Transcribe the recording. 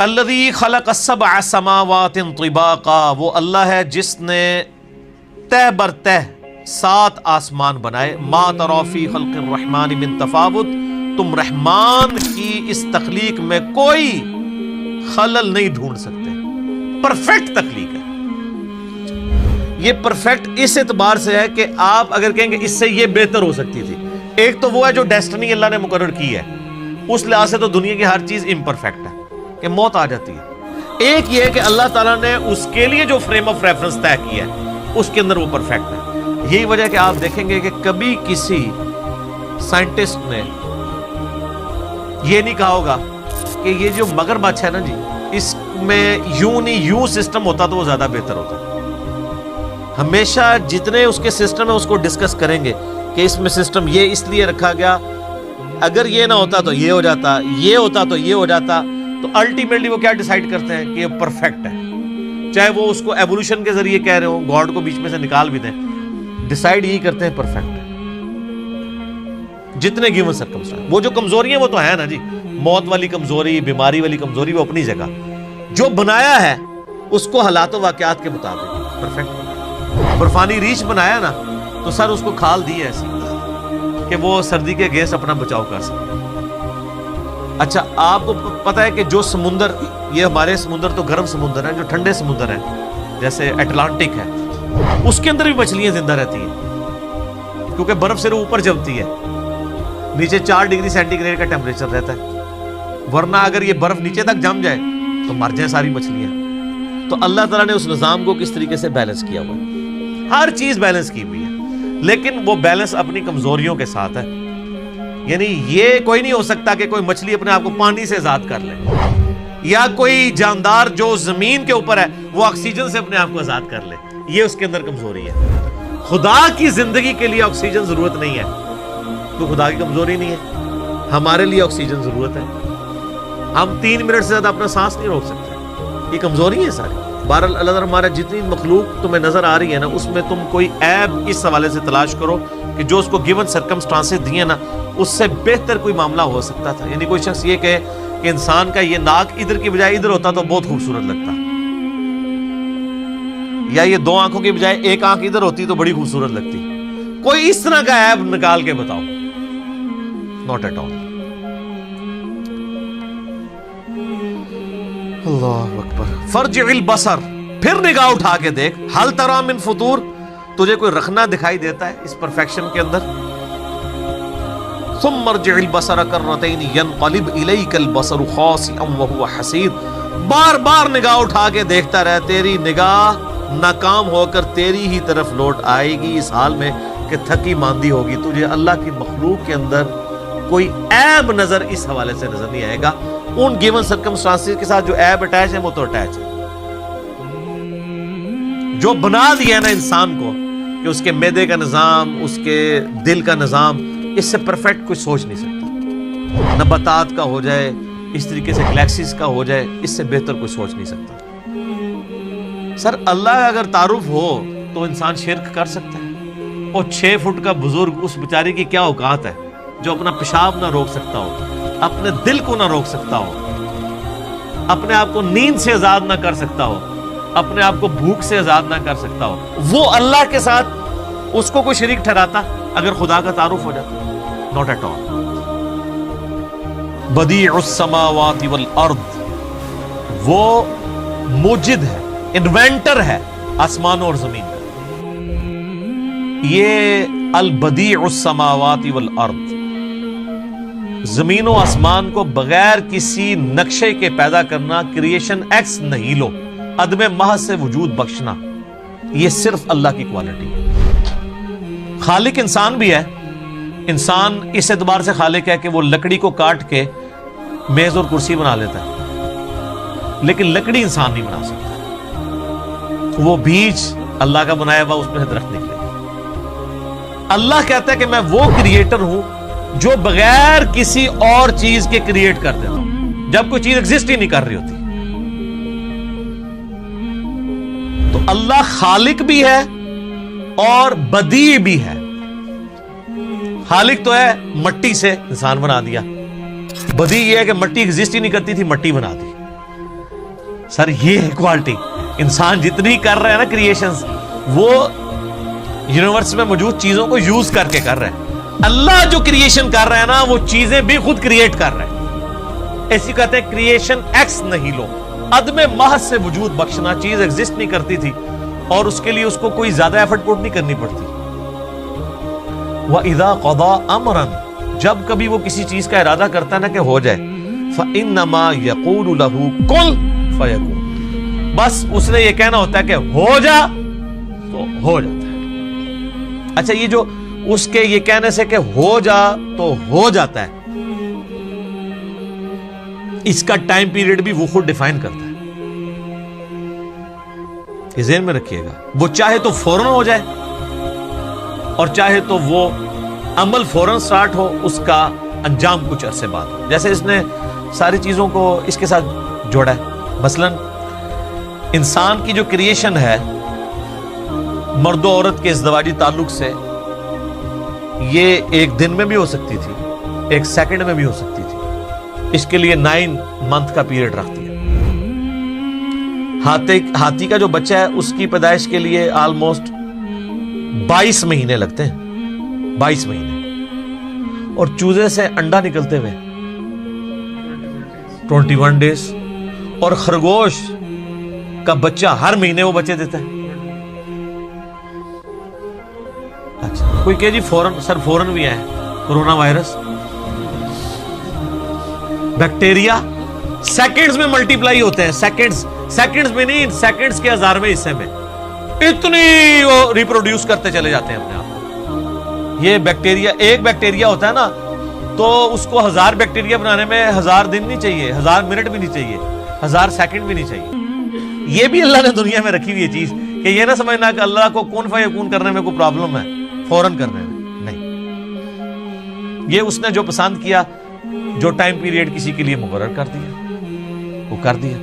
الذی خلق السبع سماوات طباقا، وہ اللہ ہے جس نے تہ بر تہ 7 آسمان بنائے. ما تری فی خلق الرحمن من تفاوت، تم رحمان کی اس تخلیق میں کوئی خلل نہیں ڈھونڈ سکتے. پرفیکٹ تخلیق ہے یہ. پرفیکٹ اس اعتبار سے ہے کہ آپ اگر کہیں گے اس سے یہ بہتر ہو سکتی تھی. ایک تو وہ ہے جو ڈیسٹنی اللہ نے مقرر کی ہے، اس لحاظ سے تو دنیا کی ہر چیز امپرفیکٹ ہے کہ موت آ جاتی ہے. ایک یہ ہے کہ اللہ تعالیٰ نے اس کے لیے جو فریم آف ریفرنس طے کیا ہے اس کے اندر وہ پرفیکٹ ہے. یہی وجہ ہے کہ آپ دیکھیں گے کہ کبھی کسی سائنٹسٹ نے یہ نہیں کہا ہوگا کہ یہ جو مگرمچھ ہے نا جی، اس میں یوں نہیں یوں سسٹم ہوتا تو وہ زیادہ بہتر ہوتا. ہمیشہ جتنے اس کے سسٹم ہے اس کو ڈسکس کریں گے کہ اس میں سسٹم یہ اس لیے رکھا گیا، اگر یہ نہ ہوتا تو یہ ہو جاتا، یہ ہوتا تو یہ ہو جاتا. تو الٹیمیٹلی وہ کیا ڈیسائیڈ کرتے ہیں کہ یہ پرفیکٹ ہے. چاہے وہ اس کو ایوولوشن کے ذریعے کہہ رہے ہو، گاڈ کو بیچ میں سے نکال بھی دیں، ڈیسائیڈ یہی کرتے ہیں پرفیکٹ ہے. جتنے گیون سرکمسٹانس، وہ جو کمزوری ہیں وہ تو ہے نا جی، موت والی کمزوری، بیماری والی کمزوری، وہ اپنی جگہ. جو بنایا ہے اس کو حالات و واقعات کے مطابق پرفیکٹ. برفانی ریچھ بنایا نا تو سر اس کو کھال دی ہے ایسی کہ وہ سردی کے گیس اپنا بچاؤ کر سکے. اچھا آپ کو پتہ ہے کہ جو سمندر، یہ ہمارے سمندر تو گرم سمندر ہیں، جو ٹھنڈے سمندر ہیں جیسے اٹلانٹک ہے، اس کے اندر بھی مچھلیاں زندہ رہتی ہیں کیونکہ برف صرف اوپر جمتی ہے، نیچے 4 ڈگری سینٹی گریڈ کا ٹیمپریچر رہتا ہے. ورنہ اگر یہ برف نیچے تک جم جائے تو مر جائیں ساری مچھلیاں. تو اللہ تعالیٰ نے اس نظام کو کس طریقے سے بیلنس کیا ہوا ہے. ہر چیز بیلنس کی ہوئی ہے، لیکن وہ بیلنس اپنی کمزوریوں کے ساتھ ہے. یعنی یہ کوئی نہیں ہو سکتا کہ کوئی مچھلی اپنے آپ کو پانی سے آزاد کر لے، یا کوئی جاندار جو زمین کے اوپر ہے وہ آکسیجن سے اپنے آپ کو آزاد کر لے. یہ اس کے اندر کمزوری ہے. خدا کی زندگی کے لیے آکسیجن ضرورت نہیں ہے تو خدا کی کمزوری نہیں ہے. ہمارے لیے آکسیجن ضرورت ہے. ہم 3 منٹ سے زیادہ اپنا سانس نہیں روک سکتے. یہ کمزوری ہے ساری. بہرحال اللہ تعالیٰ ہمارا جتنی مخلوق تمہیں نظر آ رہی ہے نا، اس میں تم کوئی عیب اس حوالے سے تلاش کرو کہ جو اس کو گیون سرکمسٹانسز دیے نا اس سے بہتر کوئی معاملہ ہو سکتا تھا. یعنی کوئی شخص یہ کہے کہ انسان کا یہ ناک ادھر کی بجائے ادھر ہوتا تو بہت خوبصورت لگتا، یا یہ 2 آنکھوں کی بجائے 1 آنکھ ادھر ہوتی تو بڑی خوبصورت لگتی. کوئی اس طرح کا عیب نکال کے بتاؤ. Not at all. اللہ اکبر. فرجع البصر، پھر نگاہ اٹھا کے دیکھ. ہل تری من فطور، تجھے کوئی رخنا دکھائی دیتا ہے اس پرفیکشن کے اندر؟ ثم ارجع البصر کرتین ينقلب الیک البصر خاسئا وهو حسیر. بار بار نگاہ اٹھا کے دیکھتا رہ، تیری نگاہ ناکام ہو کر تیری ہی طرف لوٹ آئے گی اس حال میں کہ تھکی ماندی ہوگی. تجھے اللہ کی مخلوق کے اندر کوئی عیب نظر اس حوالے سے نظر نہیں آئے گا. ان گیون سرکمسٹانسز کے ساتھ جو عیب اٹیچ ہے وہ تو اٹیچ ہے. جو بنا دیا ہے نا انسان کو کہ اس کے معدے کا نظام، اس کے دل کا نظام، اس سے پرفیکٹ کوئی سوچ نہیں سکتا. نباتات کا ہو جائے، اس طریقے سے گلیکسیز کا ہو جائے، اس سے بہتر کوئی سوچ نہیں سکتا. سر اللہ کا اگر تعارف ہو تو انسان شرک کر سکتا ہے. اور 6 فٹ کا بزرگ، اس بیچارے کی کیا اوقات ہے جو اپنا پیشاب نہ روک سکتا ہو، اپنے دل کو نہ روک سکتا ہو، اپنے آپ کو نیند سے آزاد نہ کر سکتا ہو، اپنے آپ کو بھوک سے آزاد نہ کر سکتا ہو. وہ اللہ کے ساتھ اس کو کوئی شریک ٹھہراتا اگر خدا کا تعارف ہو جاتا؟ Not at all. بدیع السماوات والارض، وہ موجد ہے، انوینٹر ہے آسمانوں اور زمین کا. یہ البدیع السماوات والارض، زمین و آسمان کو بغیر کسی نقشے کے پیدا کرنا، کریشن ایکس نہیلو، عدم محض سے وجود بخشنا، یہ صرف اللہ کی کوالٹی ہے. خالق انسان بھی ہے. انسان اس اعتبار سے خالق ہے کہ وہ لکڑی کو کاٹ کے میز اور کرسی بنا لیتا ہے، لیکن لکڑی انسان نہیں بنا سکتا. وہ بیج اللہ کا بنایا ہوا، اس میں سے درخت نکلے. اللہ کہتا ہے کہ میں وہ کریٹر ہوں جو بغیر کسی اور چیز کے کریٹ کر دیتا ہوں جب کوئی چیز ایگزسٹ ہی نہیں کر رہی ہوتی. تو اللہ خالق بھی ہے اور بدیع بھی ہے. خالق تو ہے، مٹی سے انسان بنا دیا. بدیع یہ ہے کہ مٹی ایگزسٹ ہی نہیں کرتی تھی، مٹی بنا دی. سر یہ ہے کوالٹی. انسان جتنی کر رہا ہے نا کریشنز، وہ یونیورس میں موجود چیزوں کو یوز کر کے کر رہا ہے. اللہ جو کریشن کر رہا ہے نا، وہ چیزیں بھی خود کریٹ کر رہا ہے. ایسی کہتے ہیں کریشن ایکس نہیں لو، عدم محض سے وجود بخشنا. چیز ایگزسٹ نہیں کرتی تھی اور اس کے لیے اس کو کوئی زیادہ ایفرٹ پٹ نہیں کرنی پڑتی. وَإِذَا قَضَى أَمْرًا، جب کبھی وہ کسی چیز کا ارادہ کرتا ہے نا کہ ہو جائے، فَإِنَّمَا يَقُولُ لَهُ كُن فَيَكُونُ، بس اس نے یہ کہنا ہوتا ہے کہ ہو جا تو ہو جاتا ہے. اچھا، یہ جو اس کے یہ کہنے سے کہ ہو جا تو ہو جاتا ہے، اس کا ٹائم پیریڈ بھی وہ خود ڈیفائن کرتا ہے. یہ ذہن میں رکھیے گا. وہ چاہے تو فوراً ہو جائے اور چاہے تو وہ عمل فوراً سٹارٹ ہو، اس کا انجام کچھ عرصے بعد ہو. جیسے اس نے ساری چیزوں کو اس کے ساتھ جوڑا ہے. مثلاً انسان کی جو کریشن ہے مرد و عورت کے ازدواجی تعلق سے، یہ ایک دن میں بھی ہو سکتی تھی، ایک سیکنڈ میں بھی ہو سکتی تھی. اس کے لیے 9 منتھ کا پیریڈ رکھ دیا. ہاتھی کا جو بچہ ہے اس کی پیدائش کے لیے آلموسٹ 22 مہینے لگتے ہیں، 22 مہینے. اور چوزے سے انڈا نکلتے ہوئے 21 ڈیز. اور خرگوش کا بچہ ہر مہینے وہ بچے دیتا ہے. اچھا، کوئی کہ جی فورن، سر فورن بھی آئے کرونا وائرس. بیکٹیریا سیکنڈز میں ملٹیپلائی ہوتے ہیں، سیکنڈز میں نہیں، سیکنڈز کے 1000ویں حصے میں اتنی وہ ریپروڈیوس کرتے چلے جاتے ہیں اپنے آپ. یہ بیکٹیریا، ایک بیکٹیریا ہوتا ہے نا، تو اس کو 1000 بیکٹیریا بنانے میں 1000 دن نہیں چاہیے، 1000 منٹ بھی نہیں چاہیے، 1000 سیکنڈ بھی نہیں چاہیے. یہ بھی اللہ نے دنیا میں رکھی ہوئی ہے چیز، کہ یہ نہ سمجھنا کہ اللہ کو کون فیکون کرنے میں کوئی پرابلم ہے فوراً کرنے میں، نہیں. یہ اس نے جو پسند کیا، جو ٹائم پیریڈ کسی کے لیے مقرر کر دیا، وہ کر دیا.